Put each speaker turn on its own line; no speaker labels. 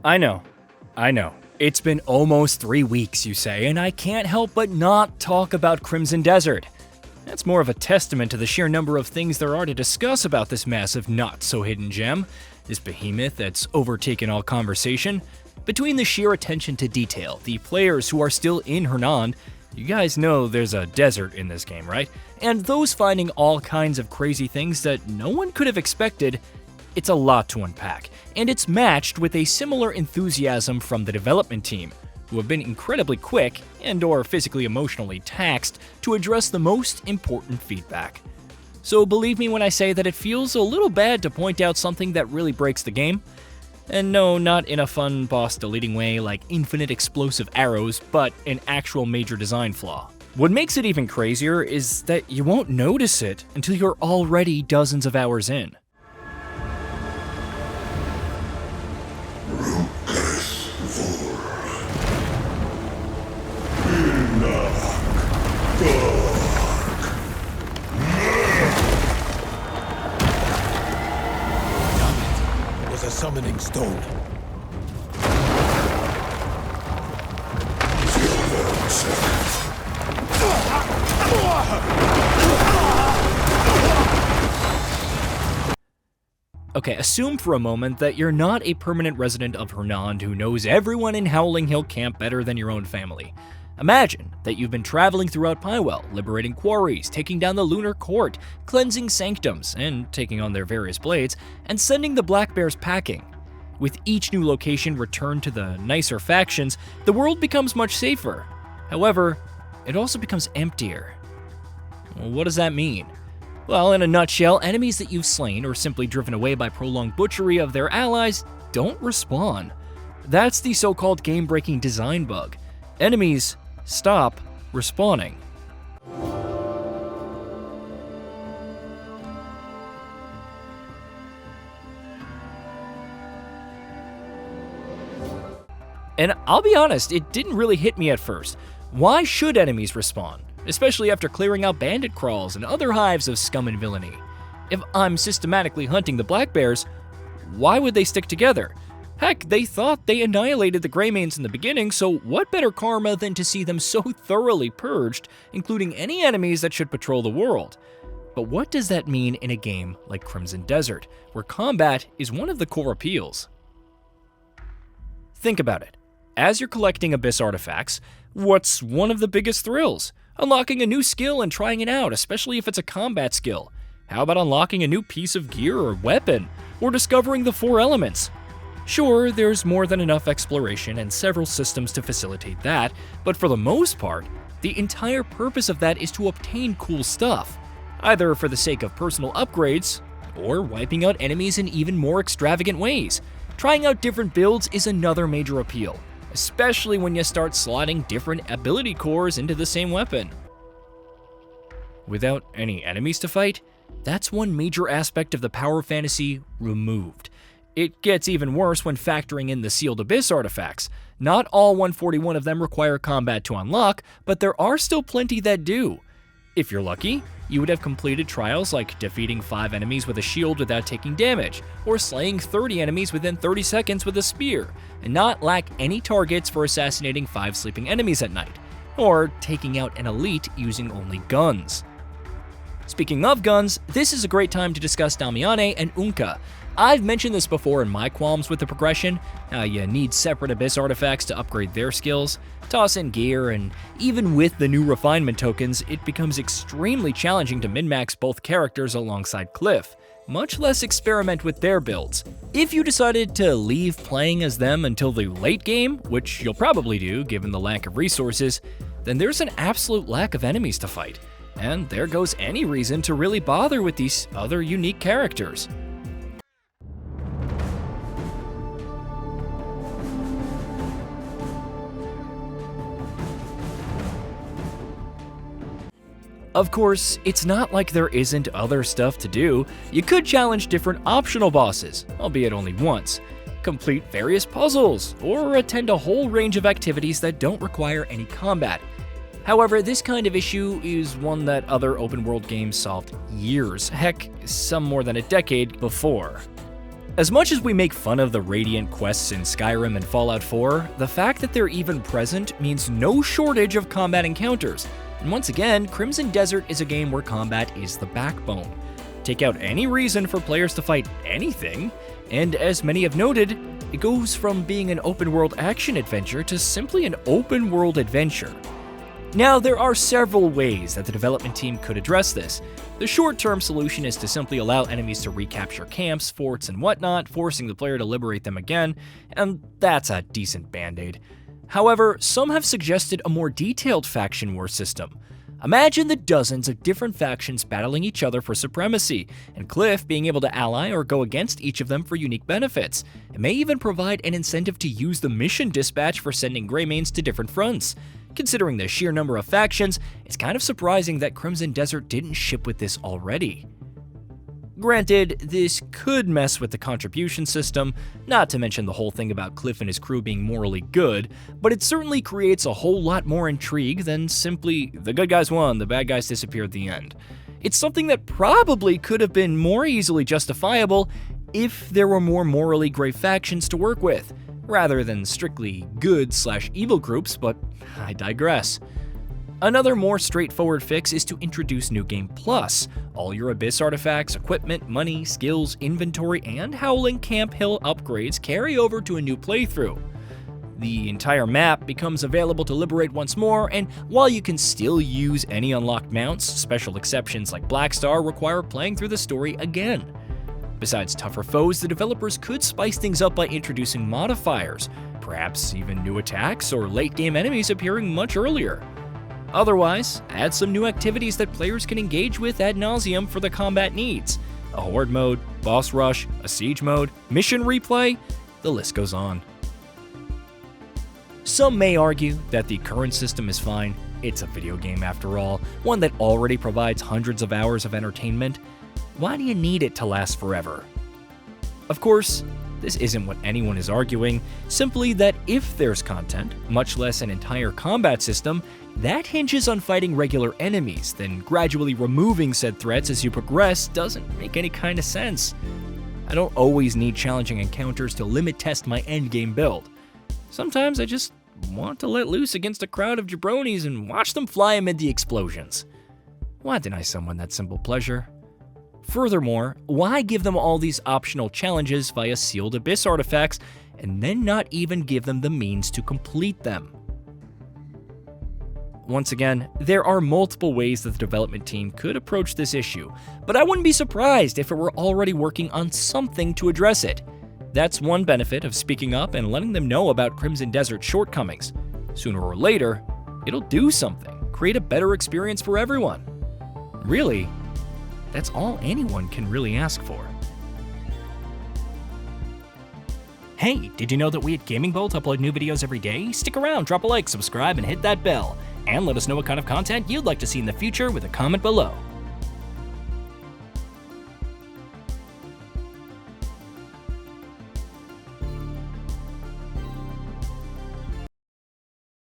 I know. It's been almost 3 weeks, you say, and I can't help but not talk about Crimson Desert. That's more of a testament to the sheer number of things there are to discuss about this massive not-so-hidden gem, this behemoth that's overtaken all conversation. Between the sheer attention to detail, the players who are still in Hernand, you guys know there's a desert in this game, right? And those finding all kinds of crazy things that no one could have expected, it's a lot to unpack. And it's matched with a similar enthusiasm from the development team, who have been incredibly quick and/or physically emotionally taxed to address the most important feedback. So believe me when I say that it feels a little bad to point out something that really breaks the game. And no, not in a fun boss deleting way like infinite explosive arrows, but an actual major design flaw. What makes it even crazier is that you won't notice it until you're already dozens of hours in.
A summoning stone.
Okay, assume for a moment that you're not a permanent resident of Hernand who knows everyone in Howling Hill Camp better than your own family. Imagine that you've been traveling throughout Pywell, liberating quarries, taking down the Lunar Court, cleansing sanctums, and taking on their various blades, and sending the Black Bears packing. With each new location returned to the nicer factions, the world becomes much safer. However, it also becomes emptier. Well, what does that mean? Well, in a nutshell, enemies that you've slain or simply driven away by prolonged butchery of their allies don't respawn. That's the so-called game-breaking design bug. Enemies stop respawning. And I'll be honest, it didn't really hit me at first. Why should enemies respawn? Especially after clearing out bandit crawls and other hives of scum and villainy. If I'm systematically hunting the Black Bears, why would they stick together? Heck, they thought they annihilated the Greymanes in the beginning, so what better karma than to see them so thoroughly purged, including any enemies that should patrol the world? But what does that mean in a game like Crimson Desert, where combat is one of the core appeals? Think about it. As you're collecting Abyss artifacts, what's one of the biggest thrills? Unlocking a new skill and trying it out, especially if it's a combat skill. How about unlocking a new piece of gear or weapon, or discovering the 4 elements? Sure, there's more than enough exploration and several systems to facilitate that, but for the most part, the entire purpose of that is to obtain cool stuff, either for the sake of personal upgrades, or wiping out enemies in even more extravagant ways. Trying out different builds is another major appeal, especially when you start slotting different ability cores into the same weapon. Without any enemies to fight, that's one major aspect of the power fantasy removed. It gets even worse when factoring in the sealed Abyss artifacts. Not all 141 of them require combat to unlock, but there are still plenty that do. If you're lucky, you would have completed trials like defeating 5 enemies with a shield without taking damage, or slaying 30 enemies within 30 seconds with a spear, and not lack any targets for assassinating 5 sleeping enemies at night, or taking out an elite using only guns. Speaking of guns, this is a great time to discuss Damiane and Unka. I've mentioned this before in my qualms with the progression, how you need separate Abyss artifacts to upgrade their skills, toss in gear, and even with the new refinement tokens, it becomes extremely challenging to min-max both characters alongside Cliff, much less experiment with their builds. If you decided to leave playing as them until the late game, which you'll probably do given the lack of resources, then there's an absolute lack of enemies to fight, and there goes any reason to really bother with these other unique characters. Of course, it's not like there isn't other stuff to do. You could challenge different optional bosses, albeit only once, complete various puzzles, or attend a whole range of activities that don't require any combat. However, this kind of issue is one that other open-world games solved years, heck, some more than a decade before. As much as we make fun of the Radiant quests in Skyrim and Fallout 4, the fact that they're even present means no shortage of combat encounters. And once again, Crimson Desert is a game where combat is the backbone. Take out any reason for players to fight anything, and as many have noted, it goes from being an open-world action adventure to simply an open-world adventure. Now, there are several ways that the development team could address this. The short-term solution is to simply allow enemies to recapture camps, forts, and whatnot, forcing the player to liberate them again, and that's a decent band-aid. However, some have suggested a more detailed faction war system. Imagine the dozens of different factions battling each other for supremacy, and Cliff being able to ally or go against each of them for unique benefits. It may even provide an incentive to use the mission dispatch for sending Greymanes to different fronts. Considering the sheer number of factions, it's kind of surprising that Crimson Desert didn't ship with this already. Granted, this could mess with the contribution system, not to mention the whole thing about Cliff and his crew being morally good, but it certainly creates a whole lot more intrigue than simply the good guys won, the bad guys disappeared at the end. It's something that probably could have been more easily justifiable if there were more morally gray factions to work with, rather than strictly good/evil groups, but I digress. Another more straightforward fix is to introduce New Game Plus. All your Abyss artifacts, equipment, money, skills, inventory, and Howling Camp Hill upgrades carry over to a new playthrough. The entire map becomes available to liberate once more, and while you can still use any unlocked mounts, special exceptions like Blackstar require playing through the story again. Besides tougher foes, the developers could spice things up by introducing modifiers, perhaps even new attacks or late-game enemies appearing much earlier. Otherwise, add some new activities that players can engage with ad nauseum for the combat needs. A horde mode, boss rush, a siege mode, mission replay, the list goes on. Some may argue that the current system is fine. It's a video game after all, one that already provides hundreds of hours of entertainment. Why do you need it to last forever? Of course, this isn't what anyone is arguing, simply that if there's content, much less an entire combat system, that hinges on fighting regular enemies, then gradually removing said threats as you progress doesn't make any kind of sense. I don't always need challenging encounters to limit test my endgame build. Sometimes I just want to let loose against a crowd of jabronis and watch them fly amid the explosions. Why deny someone that simple pleasure? Furthermore, why give them all these optional challenges via sealed Abyss artifacts and then not even give them the means to complete them? Once again, there are multiple ways that the development team could approach this issue, but I wouldn't be surprised if it were already working on something to address it. That's one benefit of speaking up and letting them know about Crimson Desert's shortcomings. Sooner or later, it'll do something, create a better experience for everyone. Really, that's all anyone can really ask for. Hey, did you know that we at GamingBolt upload new videos every day? Stick around, drop a like, subscribe, and hit that bell. And let us know what kind of content you'd like to see in the future with a comment below.